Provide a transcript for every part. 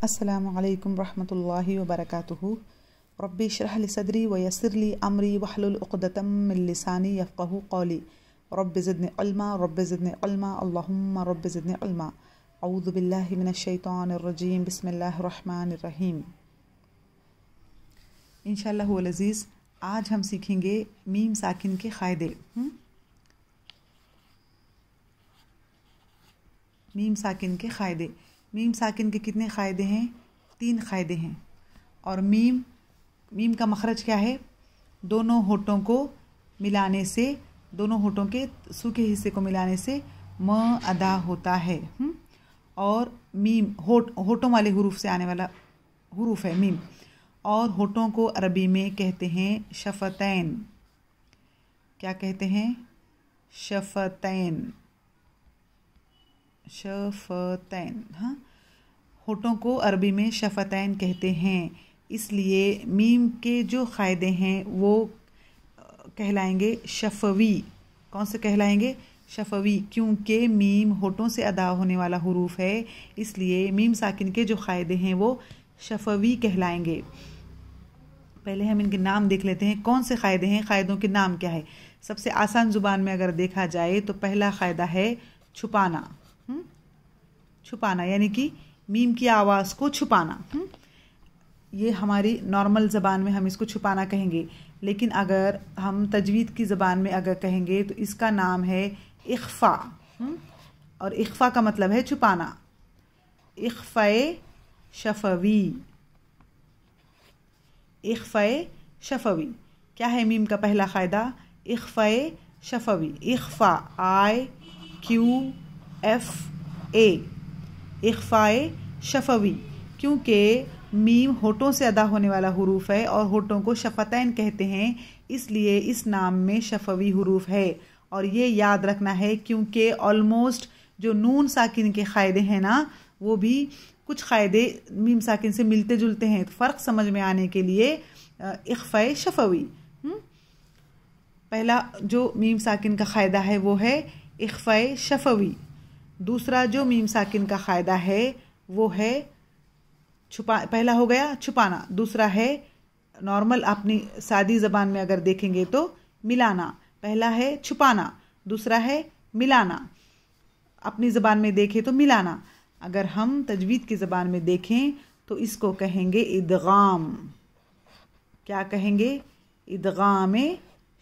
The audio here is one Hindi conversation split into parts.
अस्सलामु अलैकुम रहमतुल्लाहि व बरकातुहू। रब्बी इश्रह ली सदरी व यस्सिर ली अमरी वहलुल उक़दतम मिन लिसानी यफ़क़हू क़ौली। रब्बि ज़िदनी इल्मा रब्बि ज़िदनी इल्मा अल्लाहुम्मा रब्बि ज़िदनी इल्मा। अऊज़ु बिल्लाहि मिनश शैतानिर रजीम बिस्मिल्लाहिर रहमानिर रहीम। इंशाअल्लाह वल अज़ीज़ आज हम सीखेंगे मीम साकिन के क़ायदे। मीम साकिन के क़ायदे। मीम साकिन के कितने क़ायदे हैं? 3 क़ायदे हैं। और मीम का मखरज क्या है? दोनों होठों को मिलाने से, दोनों होठों के सूखे हिस्से को मिलाने से म अदा होता है। और मीम होठों वाले हुरूफ से आने वाला हुरूफ है मीम। और होठों को अरबी में कहते हैं शफ़तैन। क्या कहते हैं? शफ़तैन। शफ़तैन। हाँ, होठों को अरबी में शफ़तैन कहते हैं। इसलिए मीम के जो क़ायदे हैं वो कहलाएंगे शफ़वी। कौन से कहलाएंगे? शफ़वी। क्योंकि मीम होठों से अदा होने वाला हुरूफ है, इसलिए मीम साकिन के जो क़ायदे हैं वो शफ़वी कहलाएंगे। पहले हम इनके नाम देख लेते हैं। कौन से क़ायदे हैं? क़ायदों के नाम क्या है? सबसे आसान ज़ुबान में अगर देखा जाए तो पहला क़ायदा है छुपाना। छुपाना यानी कि मीम की आवाज़ को छुपाना। ये हमारी नॉर्मल ज़बान में हम इसको छुपाना कहेंगे, लेकिन अगर हम तजवीद की ज़बान में अगर कहेंगे तो इसका नाम है इख्फ़ा। और इख्फ़ा का मतलब है छुपाना। इख्फ़ाए शफ़वी। इख्फ़ाए शफ़वी। क्या है मीम का पहला क़ायदा? इख्फ़ाए शफ़वी। इख्फ़ा IQFA। इख्फ़ाए शफ़वी। क्योंकि मीम होठों से अदा होने वाला हुरूफ है और होठों को शफ़तैन कहते हैं, इसलिए इस नाम में शफ़वी हुरूफ है। और ये याद रखना है क्योंकि ऑलमोस्ट जो नून साकिन के क़ायदे हैं ना, वो भी कुछ क़ायदे मीम साकिन से मिलते जुलते हैं। तो फ़र्क समझ में आने के लिए इख्फ़ाए शफ़वी। पहला जो मीम साकिन का क़ायदा है वो है इख्फ़ाए शफ़वी। दूसरा जो मीम साकिन का क़ायदा है वो है पहला हो गया छुपाना। दूसरा है नॉर्मल अपनी सादी ज़बान में अगर देखेंगे तो मिलाना। पहला है छुपाना, दूसरा है मिलाना। अपनी ज़बान में देखें तो मिलाना। अगर हम तजवीद की ज़बान में देखें तो इसको कहेंगे इदगाम। क्या कहेंगे? इदगाम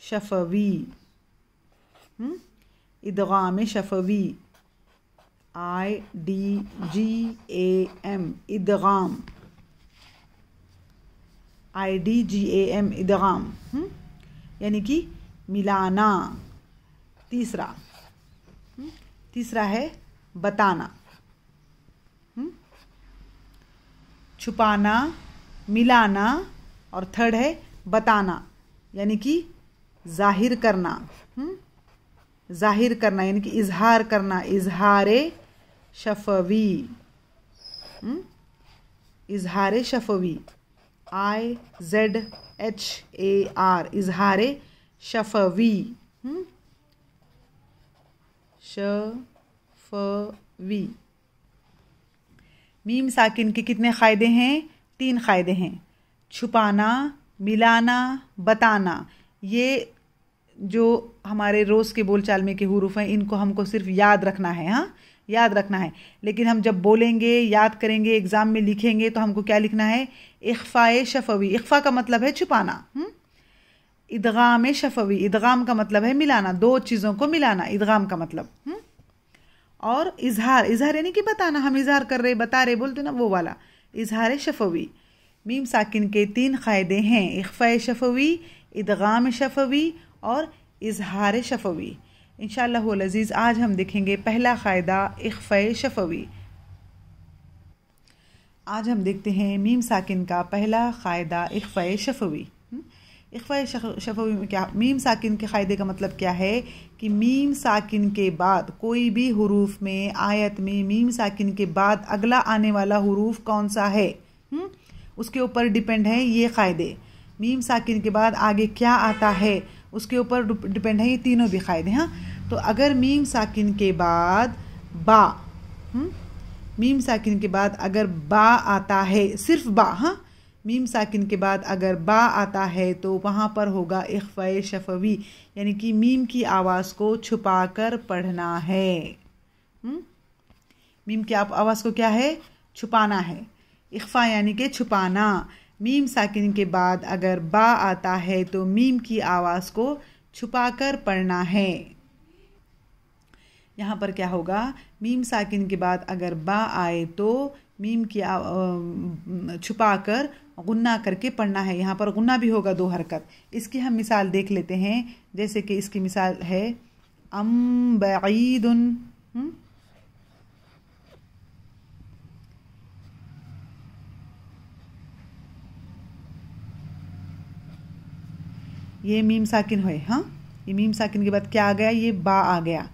शफ़वी। इदगाम शफ़वी। IDGAM इदगाम। IDGAM इदगाम यानी कि मिलाना। तीसरा है बताना। छुपाना, मिलाना और थर्ड है बताना यानी कि जाहिर करना। जाहिर करना यानी कि इजहार करना। इजहारे शफ़वी। इजहारे शफ़वी IZHAR इजहारे शफ़वी। शफ़वी। मीम साकिन के कितने क़ायदे हैं? 3 क़ायदे हैं। छुपाना, मिलाना, बताना। ये जो हमारे रोज़ के बोलचाल में के हुरूफ हैं, इनको हमको सिर्फ याद रखना है। हाँ, याद रखना है। लेकिन हम जब बोलेंगे, याद करेंगे, एग्ज़ाम में लिखेंगे तो हमको क्या लिखना है? इख्फ़ाए शफ़वी। इख्फ़ा का मतलब है छुपाना। इदगाम शफ़वी। इदगाम का मतलब है मिलाना, 2 चीज़ों को मिलाना। इदगाम का मतलब और इजहार यानी कि बताना। हम इजहार कर रहे, बता रहे, बोलते ना, वो वाला इजहार शफ़वी। मीम साकिन के 3 क़ायदे हैं, इख्फ़ाए शफ़वी, इदगाम शफ़वी और इजहार शफ़वी। इंशाअल्लाह वल अज़ीज़ आज हम देखेंगे पहला क़ायदा इख्फ़ाए शफ़वी। आज हम देखते हैं मीम साकिन का पहला क़ायदा इख्फ़ाए शफ़वी। इख्फ़ाए शफ़वी में क्या? मीम साकिन के क़ायदे का मतलब क्या है कि मीम साकिन के बाद कोई भी हुरूफ में, आयत में मीम साकिन के बाद अगला आने वाला हुरूफ कौन सा है, उसके ऊपर डिपेंड है ये क़ायदे। मीम साकिन के बाद आगे क्या आता है उसके ऊपर डिपेंड है ये तीनों भी क़ायदे। हाँ, तो अगर मीम साकिन के बाद बा मीम साकिन के बाद अगर बा आता है, सिर्फ बा, हाँ, मीम साकिन के बाद अगर बा आता है तो वहाँ पर होगा इख्फ़ाए शफवी, यानी कि मीम की आवाज़ को छुपाकर पढ़ना है। मीम की आवाज़ को क्या है, छुपाना है। इख्फ़ा यानी कि छुपाना। मीम साकिन के बाद अगर बा आता है तो मीम की आवाज़ को छुपाकर पढ़ना है। यहाँ पर क्या होगा, मीम साकिन के बाद अगर बा आए तो मीम की छुपाकर गुन्ना करके पढ़ना है। यहाँ पर गुन्ना भी होगा 2 हरकत। इसकी हम मिसाल देख लेते हैं। जैसे कि इसकी मिसाल है अम बईदुन, ये मीम साकिन है, हाँ, ये मीम साकिन के बाद क्या आ गया, ये बा आ गया।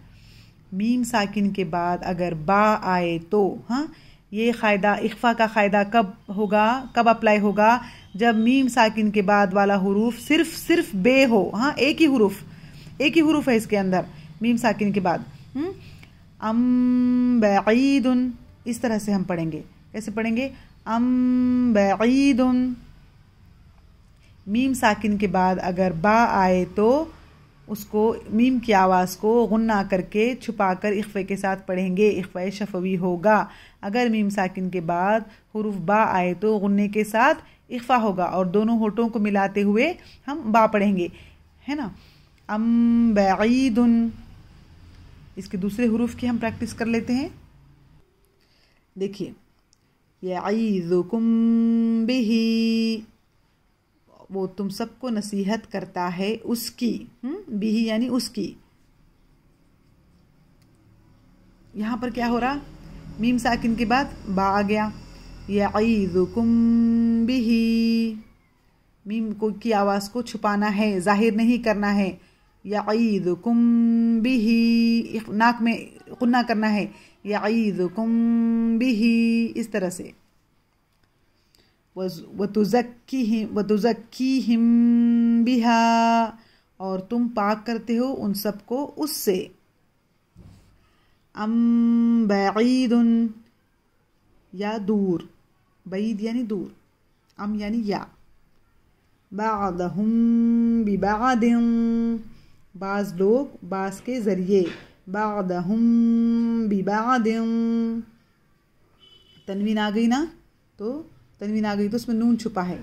मीम साकिन के बाद अगर बा आए तो, हाँ, ये क़ायदा, इख्फ़ा का क़ायदा कब होगा, कब अप्लाई होगा, जब मीम साकिन के बाद वाला हुरूफ सिर्फ बे हो, हाँ, एक ही हुरूफ है इसके अंदर मीम साकिन के बाद। अम बईदुन, इस तरह से हम पढ़ेंगे। कैसे पढ़ेंगे, अम बईदुन। मीम साकिन के बाद अगर बा आए तो उसको मीम की आवाज़ को गुन्ना करके छुपाकर इख्फ़े के साथ पढ़ेंगे, इख्फ़ाए शफवी होगा। अगर मीम साकिन के बाद हुरूफ बा आए तो गुन्ने के साथ इख्फ़ा होगा और दोनों होठों को मिलाते हुए हम बा पढ़ेंगे, है ना। अम बईदुन। इसके दूसरे हुरूफ की हम प्रैक्टिस कर लेते हैं। देखिए, यईज़ुकुम बिही, वो तुम सबको नसीहत करता है उसकी, बिही यानी उसकी। यहाँ पर क्या हो रहा, मीम साकिन के बाद बा आ गया, यईज़ुकुम बिही। मीम को की आवाज़ को छुपाना है, जाहिर नहीं करना है। यईज़ुकुम बिही, नाक में गुन्ना करना है, यईज़ुकुम बिही, इस तरह से। वतुज़क्कीहिम बिहा, और तुम पाक करते हो उन सबको उससे। अम बईदुन, या दूर, बईद यानी दूर, अम यानी या। बादहुम बिबादिन, बाज लोग बाज के ज़रिए, बादहुम बिबादिन। तनवीन आ गई ना, तो तनवीन आ गई तो उसमें नून छुपा है।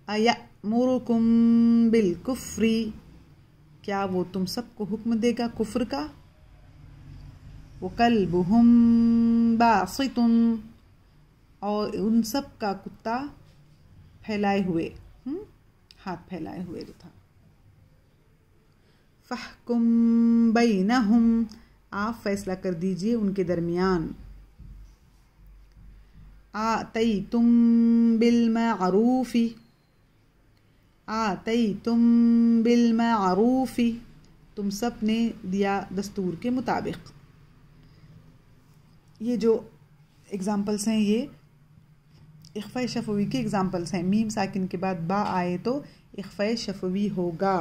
अयमुरुकुम बिल कुफ्री, क्या वो तुम सबको हुक्म देगा कुफ्र का। वो कल्बुहुम बासितुन, और उन सब का कुत्ता फैलाए हुए, हाथ फैलाए हुए जो था। फहकुम बैनहुम, आप फैसला कर दीजिए उनके दरमियान। आतैतुम बिलमारूफी, आतैतुम बिलमारूफी, तुम सब ने दिया दस्तूर के मुताबिक। ये जो एग्ज़ाम्पल्स हैं ये इख्फ़ाए शफवी के एग्ज़ाम्पल्स हैं। मीम साकिन के बाद बा आए तो इख्फ़ाए शफवी होगा।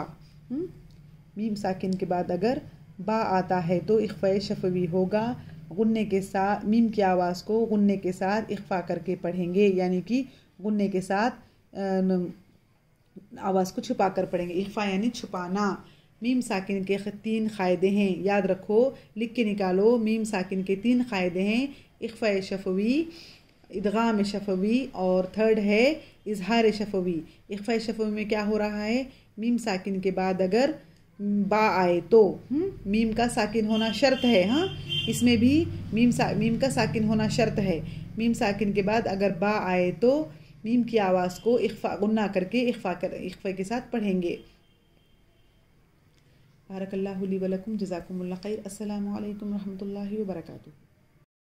मीम साकिन के बाद अगर बा आता है तो इख्फ़ाए शफवी होगा। गुन्ने के साथ मीम की आवाज़ को गुन्ने के साथ इख्फ़ा करके पढ़ेंगे, यानी कि गुन्ने के साथ आवाज़ को छुपा कर पढ़ेंगे। इख्फ़ा यानी छुपाना। मीम साकिन के 3 क़ायदे हैं, याद रखो, लिख के निकालो। मीम साकिन के 3 क़ायदे हैं, इख्फ़ाए शफवी, इदगाम शफवी, और थर्ड है इजहार शफवी। इख्फ़ाए शफवी में क्या हो रहा है, मीम साकिन के बाद अगर बा आए तो मीम का साकिन होना शर्त है। हाँ, इसमें भी मीम का साकिन होना शर्त है। मीम साकिन के बाद अगर बा आए तो मीम की आवाज़ को इख्फ़ा गुन्ना करके इख्फ़ा के साथ पढ़ेंगे। बारकल्लाहु ली व लकुम, जज़ाकुमुल्लाह खैर। अस्सलामु अलैकुम रहमतुल्लाहि व बरकातुहू।